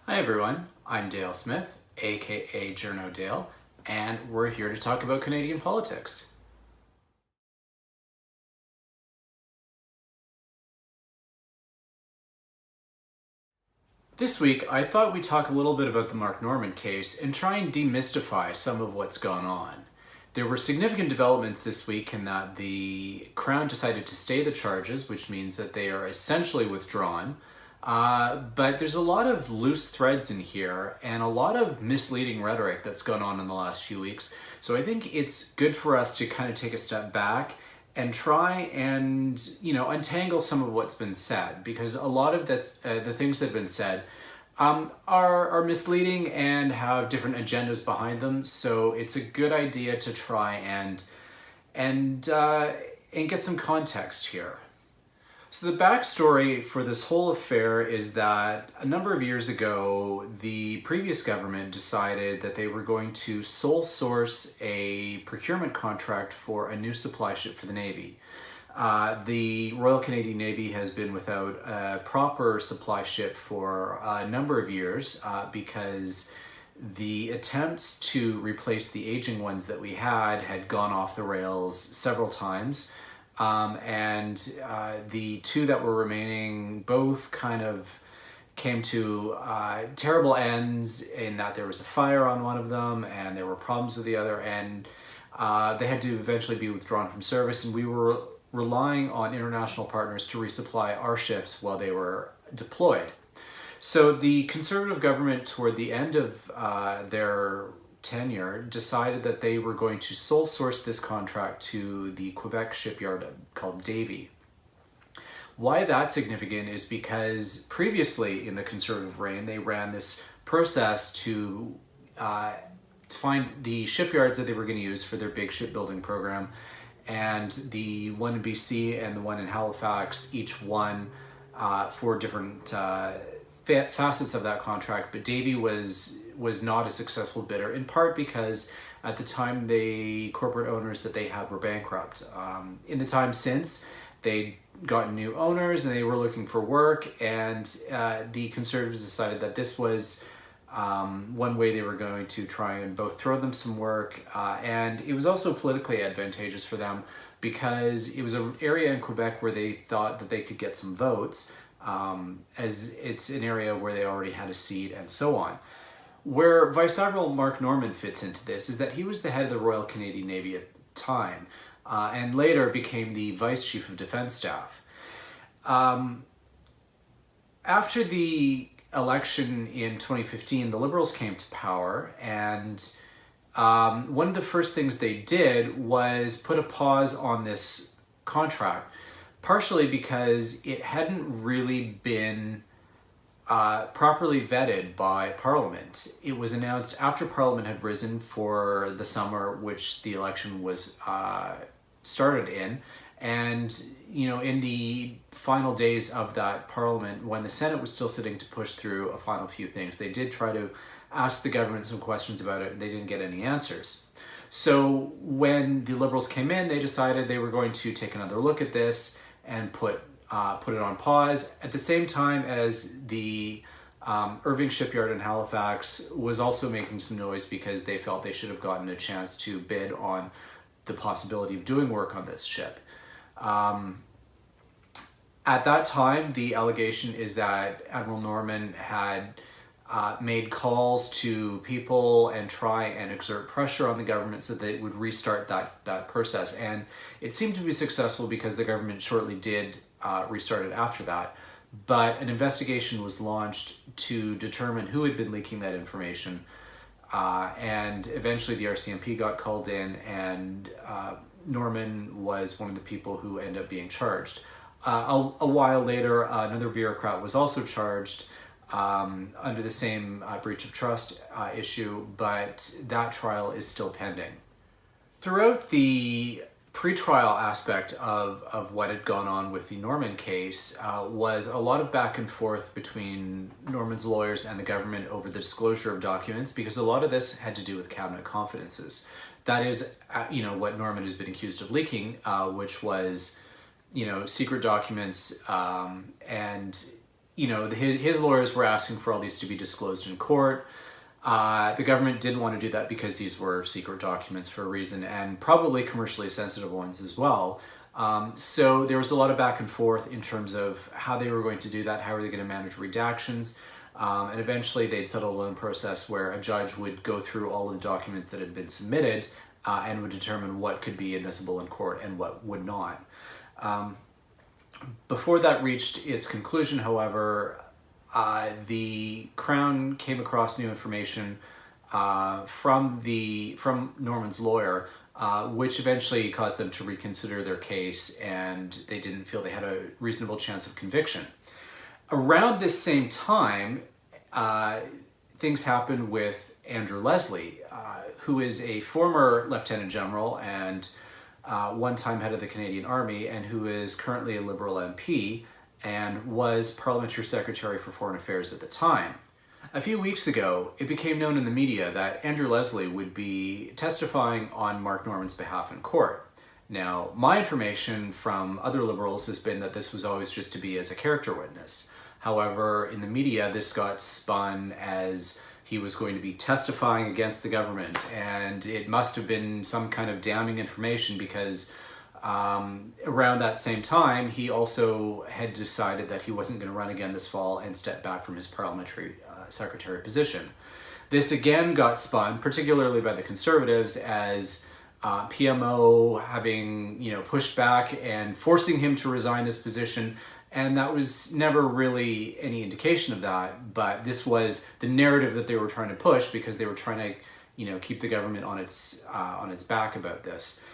Hi everyone, I'm Dale Smith, aka Journo Dale, and we're here to talk about Canadian politics. This week, I thought we'd talk a little bit about the Mark Norman case and try and demystify some of what's gone on. There were significant developments this week in that the Crown decided to stay the charges, which means that they are essentially withdrawn. But there's a lot of loose threads in here and a lot of misleading rhetoric that's gone on in the last few weeks. So I think it's good for us to kind of take a step back and try and, untangle some of what's been said, because a lot of the things that have been said are misleading and have different agendas behind them. So it's a good idea to try and get some context here. So the backstory for this whole affair is that a number of years ago, the previous government decided that they were going to sole source a procurement contract for a new supply ship for the Navy. The Royal Canadian Navy has been without a proper supply ship for a number of years because the attempts to replace the aging ones that we had gone off the rails several times. The two that were remaining both kind of came to terrible ends in that there was a fire on one of them and there were problems with the other, and they had to eventually be withdrawn from service, and we were relying on international partners to resupply our ships while they were deployed. So the Conservative government, toward the end of their tenure, decided that they were going to sole source this contract to the Quebec shipyard called Davie. Why that's significant is because previously in the Conservative reign, they ran this process to find the shipyards that they were going to use for their big shipbuilding program, and the one in BC and the one in Halifax, each one for different facets of that contract. But Davie was not a successful bidder, in part because at the time the corporate owners that they had were bankrupt. In the time since, they'd gotten new owners and they were looking for work, and the Conservatives decided that this was one way they were going to try and both throw them some work, and it was also politically advantageous for them because it was an area in Quebec where they thought that they could get some votes, as it's an area where they already had a seat and so on. Where Vice Admiral Mark Norman fits into this is that he was the head of the Royal Canadian Navy at the time, and later became the Vice Chief of Defence Staff. After the election in 2015, the Liberals came to power, and one of the first things they did was put a pause on this contract, partially because it hadn't really been properly vetted by Parliament. It was announced after Parliament had risen for the summer, which the election was started in. And, in the final days of that Parliament, when the Senate was still sitting to push through a final few things, they did try to ask the government some questions about it, and they didn't get any answers. So when the Liberals came in, they decided they were going to take another look at this and put it on pause, at the same time as the Irving shipyard in Halifax was also making some noise because they felt they should have gotten a chance to bid on the possibility of doing work on this ship. At that time, the allegation is that Admiral Norman had made calls to people and try and exert pressure on the government so that it would restart that process. And it seemed to be successful because the government shortly did restart it after that. But an investigation was launched to determine who had been leaking that information. And eventually the RCMP got called in, and Norman was one of the people who ended up being charged. A while later, another bureaucrat was also charged under the same breach of trust issue, but that trial is still pending. Throughout the pretrial aspect of what had gone on with the Norman case was a lot of back and forth between Norman's lawyers and the government over the disclosure of documents, because a lot of this had to do with cabinet confidences. That is, what Norman has been accused of leaking, which was, secret documents and his lawyers were asking for all these to be disclosed in court. The government didn't want to do that because these were secret documents for a reason, and probably commercially sensitive ones as well. So there was a lot of back and forth in terms of how they were going to do that, how were they going to manage redactions, and eventually they'd settled on a process where a judge would go through all of the documents that had been submitted and would determine what could be admissible in court and what would not. Before that reached its conclusion, however, the Crown came across new information from Norman's lawyer, which eventually caused them to reconsider their case, and they didn't feel they had a reasonable chance of conviction. Around this same time, things happened with Andrew Leslie, who is a former Lieutenant General and one-time head of the Canadian Army, and who is currently a Liberal MP and was Parliamentary Secretary for Foreign Affairs at the time. A few weeks ago, it became known in the media that Andrew Leslie would be testifying on Mark Norman's behalf in court. Now, my information from other Liberals has been that this was always just to be as a character witness. However, in the media, this got spun as he was going to be testifying against the government, and it must have been some kind of damning information because around that same time, he also had decided that he wasn't going to run again this fall and step back from his parliamentary secretary position. This again got spun, particularly by the Conservatives, as PMO having pushed back and forcing him to resign this position, and that was never really any indication of that. But this was the narrative that they were trying to push because they were trying to keep the government on its back about this.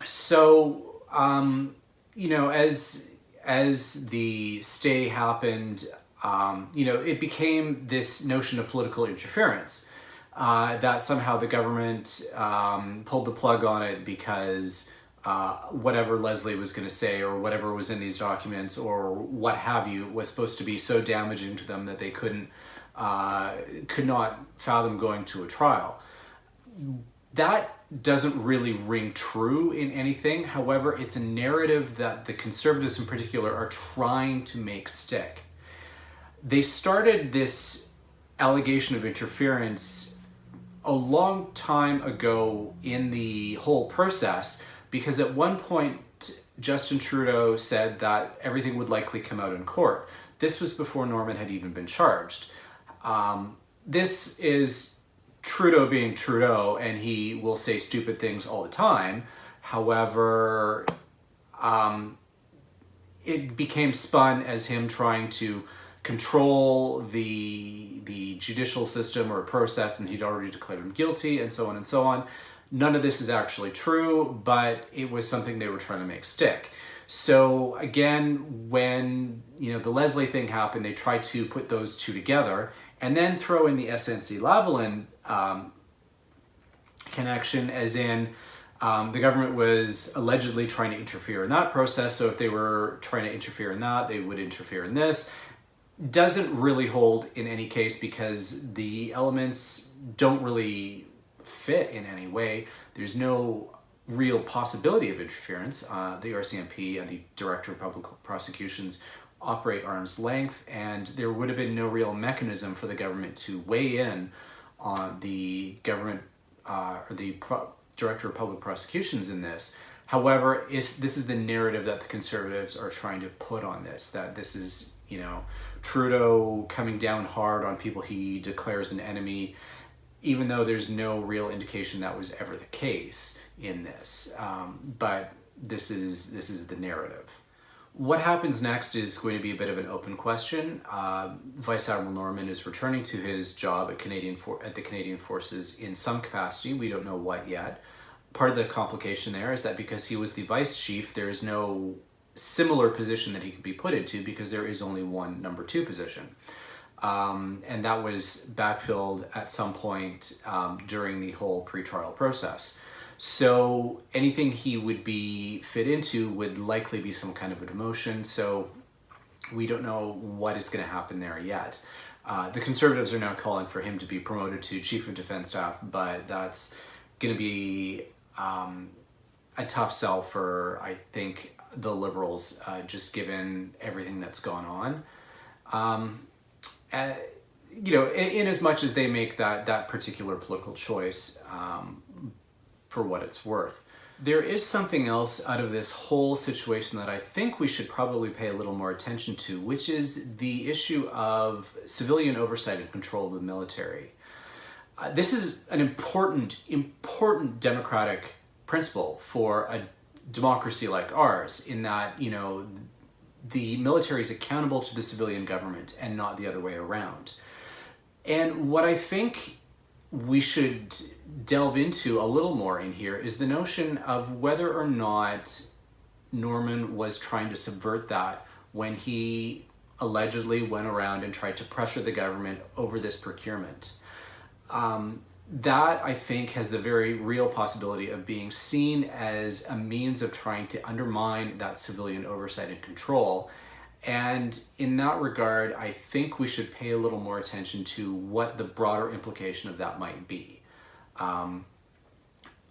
So as the stay happened, it became this notion of political interference, that somehow the government pulled the plug on it because whatever Leslie was going to say or whatever was in these documents or what have you was supposed to be so damaging to them that they could not fathom going to a trial. That doesn't really ring true in anything. However, it's a narrative that the Conservatives in particular are trying to make stick. They started this allegation of interference a long time ago in the whole process because at one point Justin Trudeau said that everything would likely come out in court. This was before Norman had even been charged. This is Trudeau being Trudeau, and he will say stupid things all the time. However, it became spun as him trying to control the judicial system or process, and he'd already declared him guilty, and so on and so on. None of this is actually true, but it was something they were trying to make stick. So again, when the Leslie thing happened, they tried to put those two together, and then throw in the SNC-Lavalin connection, as in the government was allegedly trying to interfere in that process, so if they were trying to interfere in that, they would interfere in this. Doesn't really hold in any case because the elements don't really fit in any way. There's no real possibility of interference. The RCMP and the Director of Public Prosecutions operate arm's length, and there would have been no real mechanism for the government to weigh in on the government or the Director of Public Prosecutions in this. However, this is the narrative that the Conservatives are trying to put on this, that this is, Trudeau coming down hard on people he declares an enemy, even though there's no real indication that was ever the case in this. But this is the narrative. What happens next is going to be a bit of an open question. Vice Admiral Norman is returning to his job at the Canadian Forces in some capacity. We don't know what yet. Part of the complication there is that because he was the vice chief, there is no similar position that he could be put into because there is only one number 2 position. And that was backfilled at some point during the whole pretrial process. So anything he would be fit into would likely be some kind of a demotion. So we don't know what is going to happen there yet. The Conservatives are now calling for him to be promoted to Chief of Defence Staff, but that's going to be a tough sell for, I think, the Liberals, just given everything that's gone on. In as much as they make that particular political choice, for what it's worth. There is something else out of this whole situation that I think we should probably pay a little more attention to, which is the issue of civilian oversight and control of the military. This is an important democratic principle for a democracy like ours, in that, the military is accountable to the civilian government and not the other way around. And what I think we should delve into a little more in here is the notion of whether or not Norman was trying to subvert that when he allegedly went around and tried to pressure the government over this procurement. That, I think, has the very real possibility of being seen as a means of trying to undermine that civilian oversight and control. And in that regard, I think we should pay a little more attention to what the broader implication of that might be.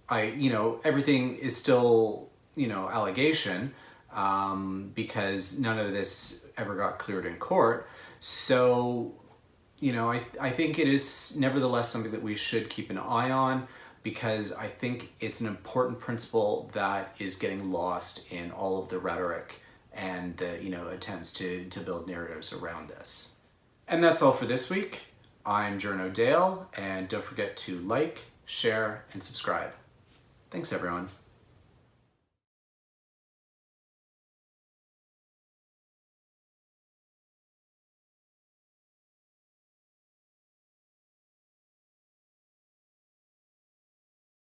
Everything is still, allegation, because none of this ever got cleared in court. So, I think it is nevertheless something that we should keep an eye on, because I think it's an important principle that is getting lost in all of the rhetoric and the attempts to build narratives around this. And that's all for this week. I'm Jorno Dale, and don't forget to like, share, and subscribe. Thanks, everyone.